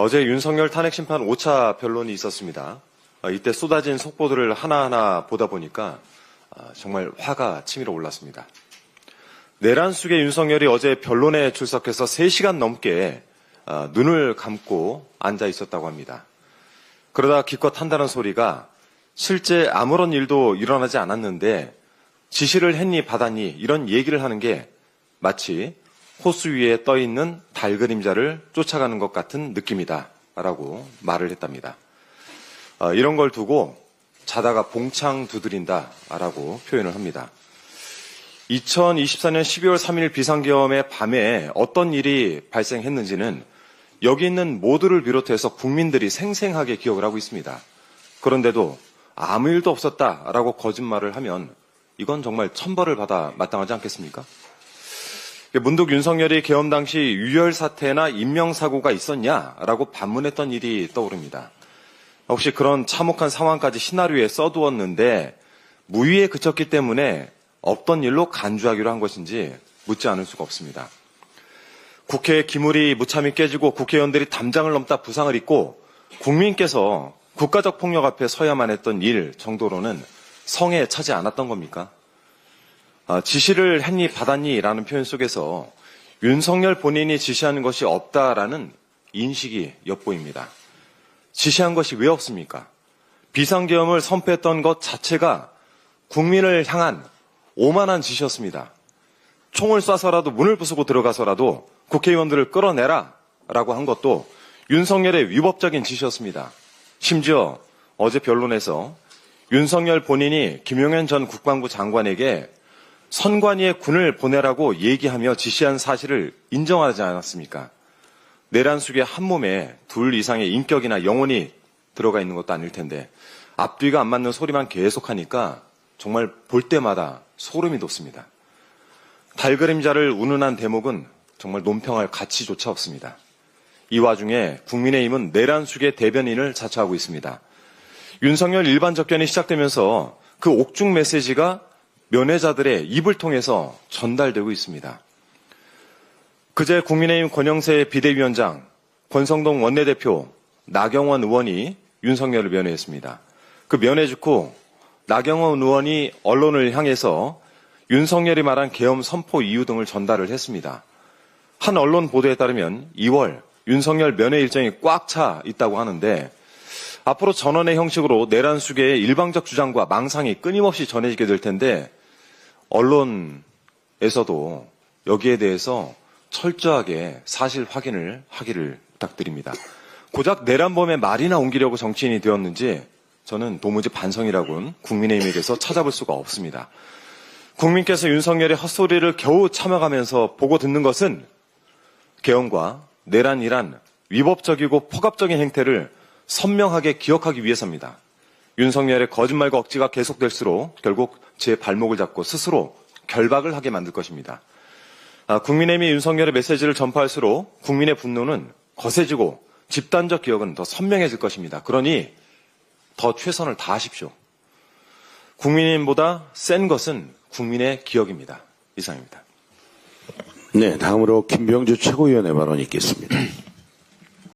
어제 윤석열 탄핵심판 5차 변론이 있었습니다. 이때 쏟아진 속보들을 하나하나 보다 보니까 정말 화가 치밀어 올랐습니다. 내란 속의 윤석열이 어제 변론에 출석해서 3시간 넘게 눈을 감고 앉아 있었다고 합니다. 그러다 기껏 한다는 소리가 실제 아무런 일도 일어나지 않았는데 지시를 했니 받았니 이런 얘기를 하는 게 마치 호수 위에 떠있는 달 그림자를 쫓아가는 것 같은 느낌이다 라고 말을 했답니다. 이런 걸 두고 자다가 봉창 두드린다 라고 표현을 합니다. 2024년 12월 3일 비상계엄의 밤에 어떤 일이 발생했는지는 여기 있는 모두를 비롯해서 국민들이 생생하게 기억을 하고 있습니다. 그런데도 아무 일도 없었다라고 거짓말을 하면 이건 정말 천벌을 받아 마땅하지 않겠습니까? 문득 윤석열이 계엄 당시 유혈 사태나 인명사고가 있었냐라고 반문했던 일이 떠오릅니다. 혹시 그런 참혹한 상황까지 시나리오에 써두었는데 무위에 그쳤기 때문에 없던 일로 간주하기로 한 것인지 묻지 않을 수가 없습니다. 국회의 기물이 무참히 깨지고 국회의원들이 담장을 넘다 부상을 입고 국민께서 국가적 폭력 앞에 서야만 했던 일 정도로는 성에 차지 않았던 겁니까? 지시를 했니 받았니 라는 표현 속에서 윤석열 본인이 지시하는 것이 없다라는 인식이 엿보입니다. 지시한 것이 왜 없습니까? 비상계엄을 선포했던 것 자체가 국민을 향한 오만한 지시였습니다. 총을 쏴서라도 문을 부수고 들어가서라도 국회의원들을 끌어내라 라고 한 것도 윤석열의 위법적인 지시였습니다. 심지어 어제 변론에서 윤석열 본인이 김용현 전 국방부 장관에게 선관위에 군을 보내라고 얘기하며 지시한 사실을 인정하지 않았습니까? 내란 속에 한 몸에 둘 이상의 인격이나 영혼이 들어가 있는 것도 아닐 텐데 앞뒤가 안 맞는 소리만 계속하니까 정말 볼 때마다 소름이 돋습니다. 달그림자를 운운한 대목은 정말 논평할 가치조차 없습니다. 이 와중에 국민의힘은 내란 속의 대변인을 자처하고 있습니다. 윤석열 일반 접견이 시작되면서 그 옥중 메시지가 면회자들의 입을 통해서 전달되고 있습니다. 그제 국민의힘 권영세 비대위원장, 권성동 원내대표, 나경원 의원이 윤석열을 면회했습니다. 그 면회 직후 나경원 의원이 언론을 향해서 윤석열이 말한 계엄 선포 이유 등을 전달을 했습니다. 한 언론 보도에 따르면 2월 윤석열 면회 일정이 꽉 차 있다고 하는데 앞으로 전원의 형식으로 내란 속의 일방적 주장과 망상이 끊임없이 전해지게 될 텐데 언론에서도 여기에 대해서 철저하게 사실 확인을 하기를 부탁드립니다. 고작 내란범의 말이나 옮기려고 정치인이 되었는지 저는 도무지 반성이라고는 국민의힘에게서 찾아볼 수가 없습니다. 국민께서 윤석열의 헛소리를 겨우 참아가면서 보고 듣는 것은 계엄과 내란이란 위법적이고 폭압적인 행태를 선명하게 기억하기 위해서입니다. 윤석열의 거짓말과 억지가 계속될수록 결국 제 발목을 잡고 스스로 결박을 하게 만들 것입니다. 국민의힘이 윤석열의 메시지를 전파할수록 국민의 분노는 거세지고 집단적 기억은 더 선명해질 것입니다. 그러니 더 최선을 다하십시오. 국민의힘보다 센 것은 국민의 기억입니다. 이상입니다. 네, 다음으로 김병주 최고위원의 발언이 있겠습니다.